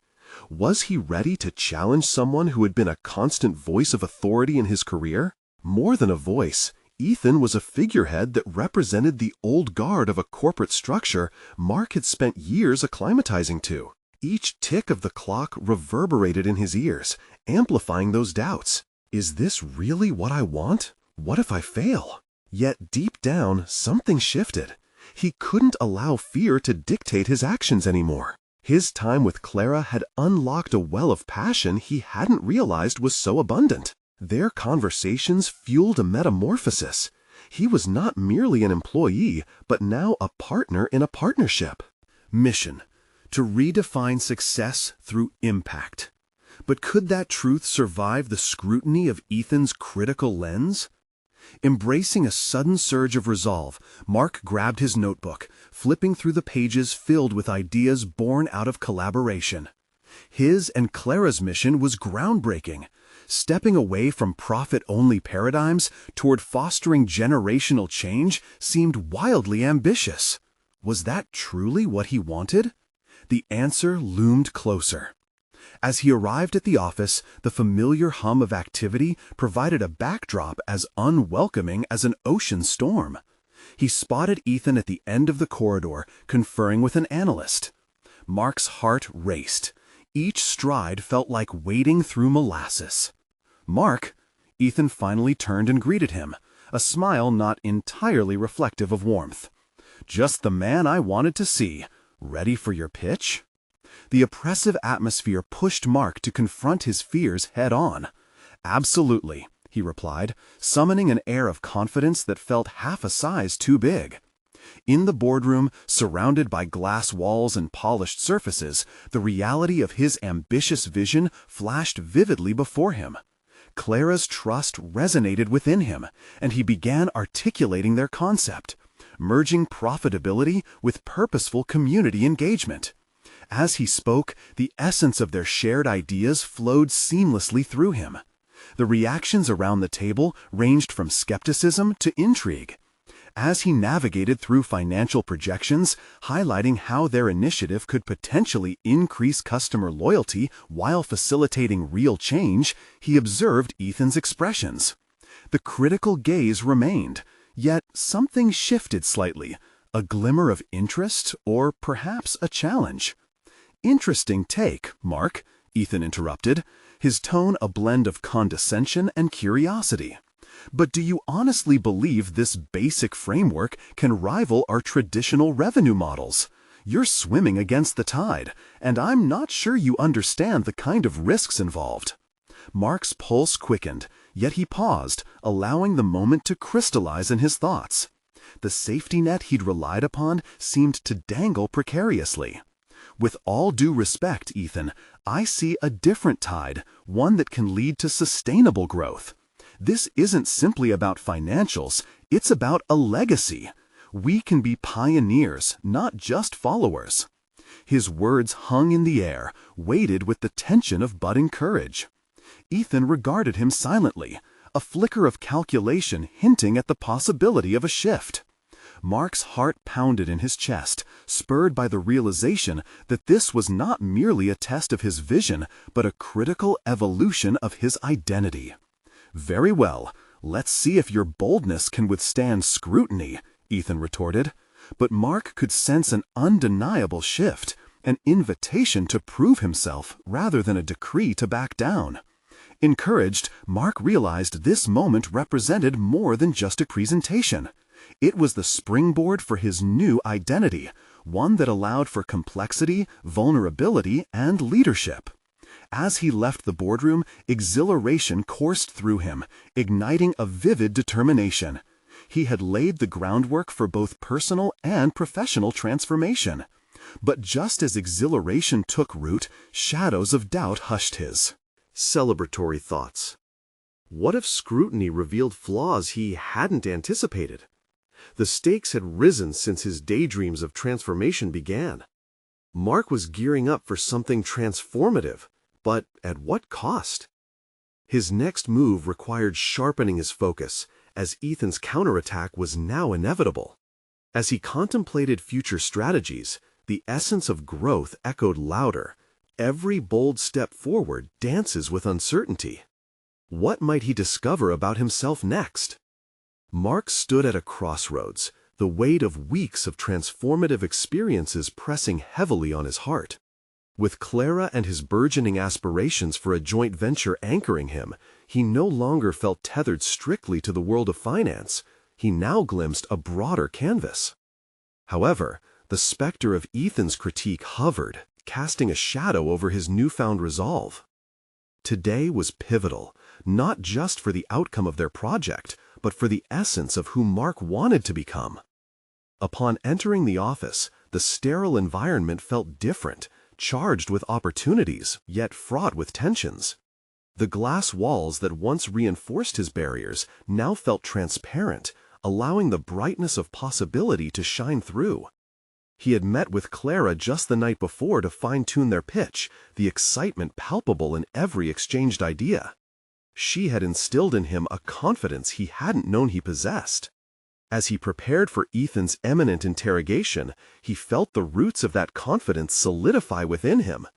Was he ready to challenge someone who had been a constant voice of authority in his career? More than a voice, Ethan was a figurehead that represented the old guard of a corporate structure Mark had spent years acclimatizing to. Each tick of the clock reverberated in his ears, amplifying those doubts. Is this really what I want? What if I fail? Yet deep down, something shifted. He couldn't allow fear to dictate his actions anymore. His time with Clara had unlocked a well of passion he hadn't realized was so abundant. Their conversations fueled a metamorphosis. He was not merely an employee, but now a partner in a partnership. Mission: to redefine success through impact. But could that truth survive the scrutiny of Ethan's critical lens? Embracing a sudden surge of resolve, Mark grabbed his notebook, flipping through the pages filled with ideas born out of collaboration. His and Clara's mission was groundbreaking, stepping away from profit-only paradigms toward fostering generational change seemed wildly ambitious. Was that truly what he wanted? The answer loomed closer. As he arrived at the office, the familiar hum of activity provided a backdrop as unwelcoming as an ocean storm. He spotted Ethan at the end of the corridor, conferring with an analyst. Mark's heart raced. Each stride felt like wading through molasses. "Mark," Ethan finally turned and greeted him, a smile not entirely reflective of warmth. "Just the man I wanted to see. Ready for your pitch?" The oppressive atmosphere pushed Mark to confront his fears head-on. "Absolutely," he replied, summoning an air of confidence that felt half a size too big. In the boardroom, surrounded by glass walls and polished surfaces, the reality of his ambitious vision flashed vividly before him. Clara's trust resonated within him, and he began articulating their concept, merging profitability with purposeful community engagement. As he spoke, the essence of their shared ideas flowed seamlessly through him. The reactions around the table ranged from skepticism to intrigue. As he navigated through financial projections, highlighting how their initiative could potentially increase customer loyalty while facilitating real change, he observed Ethan's expressions. The critical gaze remained, yet something shifted slightly, a glimmer of interest or perhaps a challenge. "Interesting take, Mark," Ethan interrupted, his tone a blend of condescension and curiosity. "But do you honestly believe this basic framework can rival our traditional revenue models? You're swimming against the tide, and I'm not sure you understand the kind of risks involved." Mark's pulse quickened, yet he paused, allowing the moment to crystallize in his thoughts. The safety net he'd relied upon seemed to dangle precariously. "With all due respect, Ethan, I see a different tide, one that can lead to sustainable growth. This isn't simply about financials, it's about a legacy. We can be pioneers, not just followers." His words hung in the air, weighted with the tension of budding courage. Ethan regarded him silently, a flicker of calculation hinting at the possibility of a shift. Mark's heart pounded in his chest, spurred by the realization that this was not merely a test of his vision, but a critical evolution of his identity. "Very well, let's see if your boldness can withstand scrutiny," Ethan retorted. But Mark could sense an undeniable shift, an invitation to prove himself rather than a decree to back down. Encouraged, Mark realized this moment represented more than just a presentation. It was the springboard for his new identity, one that allowed for complexity, vulnerability, and leadership. As he left the boardroom, exhilaration coursed through him, igniting a vivid determination. He had laid the groundwork for both personal and professional transformation. But just as exhilaration took root, shadows of doubt hushed his celebratory thoughts. What if scrutiny revealed flaws he hadn't anticipated? The stakes had risen since his daydreams of transformation began. Mark was gearing up for something transformative, but at what cost? His next move required sharpening his focus, as Ethan's counterattack was now inevitable. As he contemplated future strategies, the essence of growth echoed louder. Every bold step forward dances with uncertainty. What might he discover about himself next? Mark stood at a crossroads, the weight of weeks of transformative experiences pressing heavily on his heart. With Clara and his burgeoning aspirations for a joint venture anchoring him, he no longer felt tethered strictly to the world of finance. He now glimpsed a broader canvas. However, the specter of Ethan's critique hovered, casting a shadow over his newfound resolve. Today was pivotal, not just for the outcome of their project, but for the essence of who Mark wanted to become. Upon entering the office, the sterile environment felt different, charged with opportunities, yet fraught with tensions. The glass walls that once reinforced his barriers now felt transparent, allowing the brightness of possibility to shine through. He had met with Clara just the night before to fine-tune their pitch, the excitement palpable in every exchanged idea. She had instilled in him a confidence he hadn't known he possessed. As he prepared for Ethan's imminent interrogation, he felt the roots of that confidence solidify within him.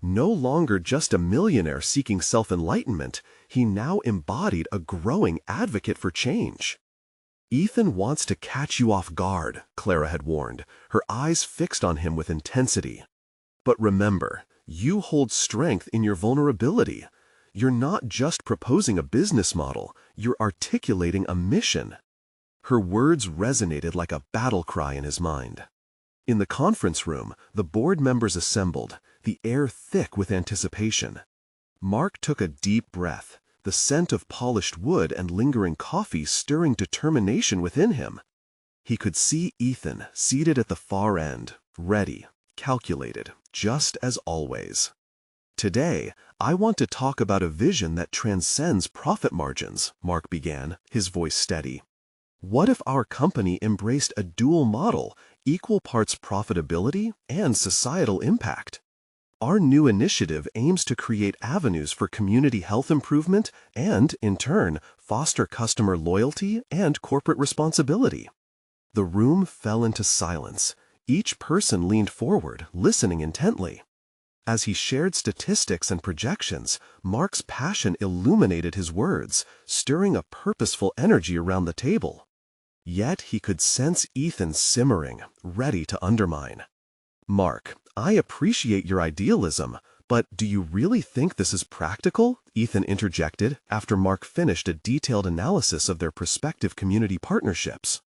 No longer just a millionaire seeking self-enlightenment, he now embodied a growing advocate for change. "Ethan wants to catch you off guard," Clara had warned, her eyes fixed on him with intensity. "But remember, You hold strength in your vulnerability. You're not just proposing a business model, you're articulating a mission." Her words resonated like a battle cry in his mind. In the conference room, the board members assembled, the air thick with anticipation. Mark took a deep breath, the scent of polished wood and lingering coffee stirring determination within him. He could see Ethan seated at the far end, ready, calculated, just as always. "Today, I want to talk about a vision that transcends profit margins," Mark began, his voice steady. "What if our company embraced a dual model, equal parts profitability and societal impact? Our new initiative aims to create avenues for community health improvement and, in turn, foster customer loyalty and corporate responsibility." The room fell into silence. Each person leaned forward, listening intently. As he shared statistics and projections, Mark's passion illuminated his words, stirring a purposeful energy around the table. Yet he could sense Ethan simmering, ready to undermine. "Mark, I appreciate your idealism, but do you really think this is practical?" Ethan interjected after Mark finished a detailed analysis of their prospective community partnerships.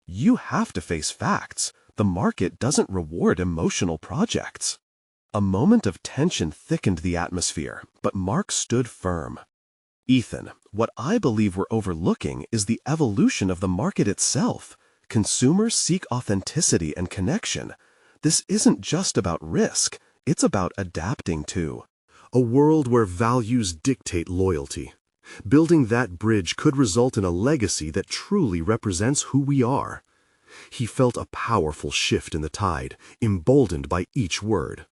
"You have to face facts. The market doesn't reward emotional projects." A moment of tension thickened the atmosphere, but Mark stood firm. "Ethan, what I believe we're overlooking is the evolution of the market itself. Consumers seek authenticity and connection. This isn't just about risk, it's about adapting to a world where values dictate loyalty. Building that bridge could result in a legacy that truly represents who we are." He felt a powerful shift in the tide, emboldened by each word.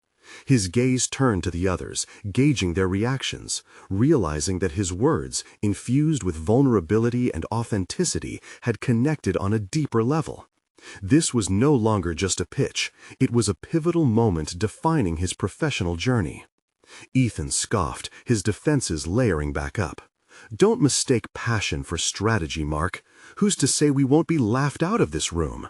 His gaze turned to the others, gauging their reactions, realizing that his words, infused with vulnerability and authenticity, had connected on a deeper level. This was no longer just a pitch, it was a pivotal moment defining his professional journey. Ethan scoffed, his defenses layering back up. "Don't mistake passion for strategy, Mark. Who's to say we won't be laughed out of this room?"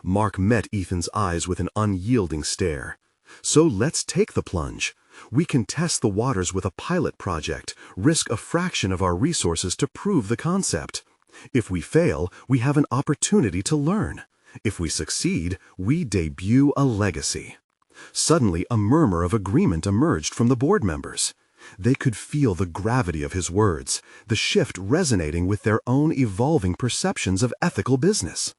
Mark met Ethan's eyes with an unyielding stare. "So let's take the plunge. We can test the waters with a pilot project, risk a fraction of our resources to prove the concept. If we fail, we have an opportunity to learn. If we succeed, we debut a legacy." Suddenly, a murmur of agreement emerged from the board members. They could feel the gravity of his words, the shift resonating with their own evolving perceptions of ethical business.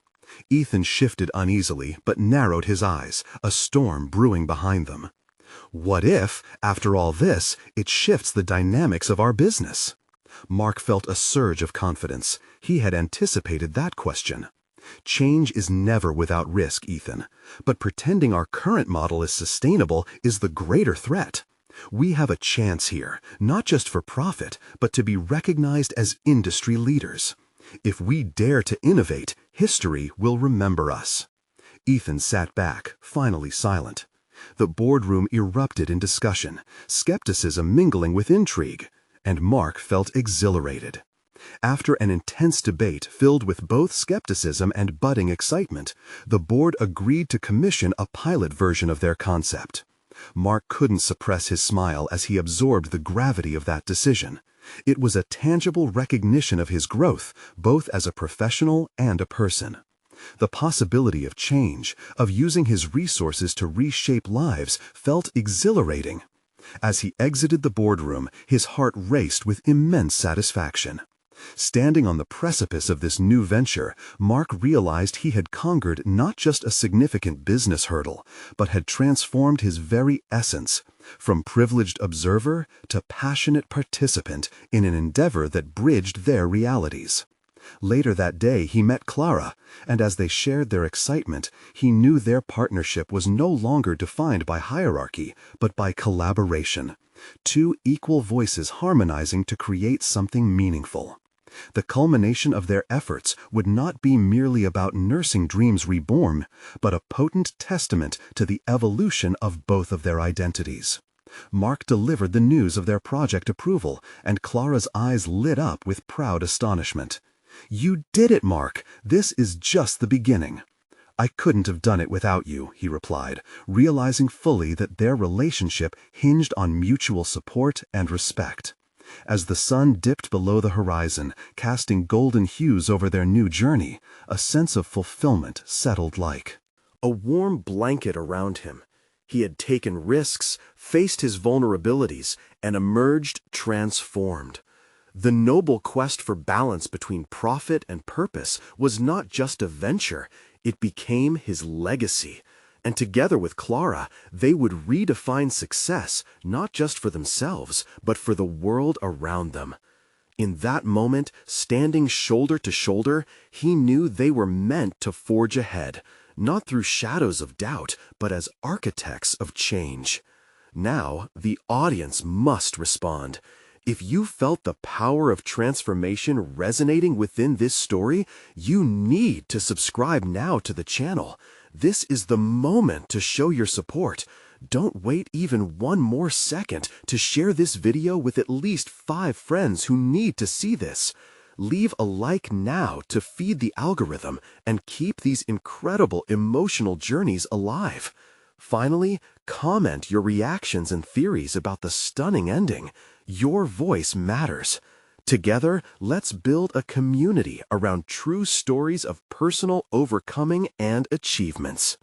Ethan shifted uneasily, but narrowed his eyes, a storm brewing behind them. "What if, after all this, it shifts the dynamics of our business?" Mark felt a surge of confidence. He had anticipated that question. "Change is never without risk, Ethan, but pretending our current model is sustainable is the greater threat. We have a chance here, not just for profit, but to be recognized as industry leaders. If we dare to innovate, history will remember us." Ethan sat back, finally silent. The boardroom erupted in discussion, skepticism mingling with intrigue, and Mark felt exhilarated. After an intense debate filled with both skepticism and budding excitement, the board agreed to commission a pilot version of their concept. Mark couldn't suppress his smile as he absorbed the gravity of that decision. It was a tangible recognition of his growth, both as a professional and a person. The possibility of change, of using his resources to reshape lives, felt exhilarating. As he exited the boardroom, his heart raced with immense satisfaction. Standing on the precipice of this new venture, Mark realized he had conquered not just a significant business hurdle, but had transformed his very essence, from privileged observer to passionate participant in an endeavor that bridged their realities. Later that day he met Clara, and as they shared their excitement, he knew their partnership was no longer defined by hierarchy, but by collaboration. Two equal voices harmonizing to create something meaningful. The culmination of their efforts would not be merely about nursing dreams reborn, but a potent testament to the evolution of both of their identities. Mark delivered the news of their project approval, and Clara's eyes lit up with proud astonishment. "You did it, Mark! This is just the beginning." "I couldn't have done it without you," he replied, realizing fully that their relationship hinged on mutual support and respect. As the sun dipped below the horizon, casting golden hues over their new journey, a sense of fulfillment settled like a warm blanket around him. He had taken risks, faced his vulnerabilities, and emerged transformed. The noble quest for balance between profit and purpose was not just a venture, it became his legacy. And together with Clara, they would redefine success, not just for themselves, but for the world around them. In that moment, standing shoulder to shoulder, he knew they were meant to forge ahead, not through shadows of doubt, but as architects of change. Now, the audience must respond. If you felt the power of transformation resonating within this story, you need to subscribe now to the channel. This is the moment to show your support. Don't wait even one more second to share this video with at least 5 friends who need to see this. Leave a like now to feed the algorithm and keep these incredible emotional journeys alive. Finally, comment your reactions and theories about the stunning ending. Your voice matters. Together, let's build a community around true stories of personal overcoming and achievements.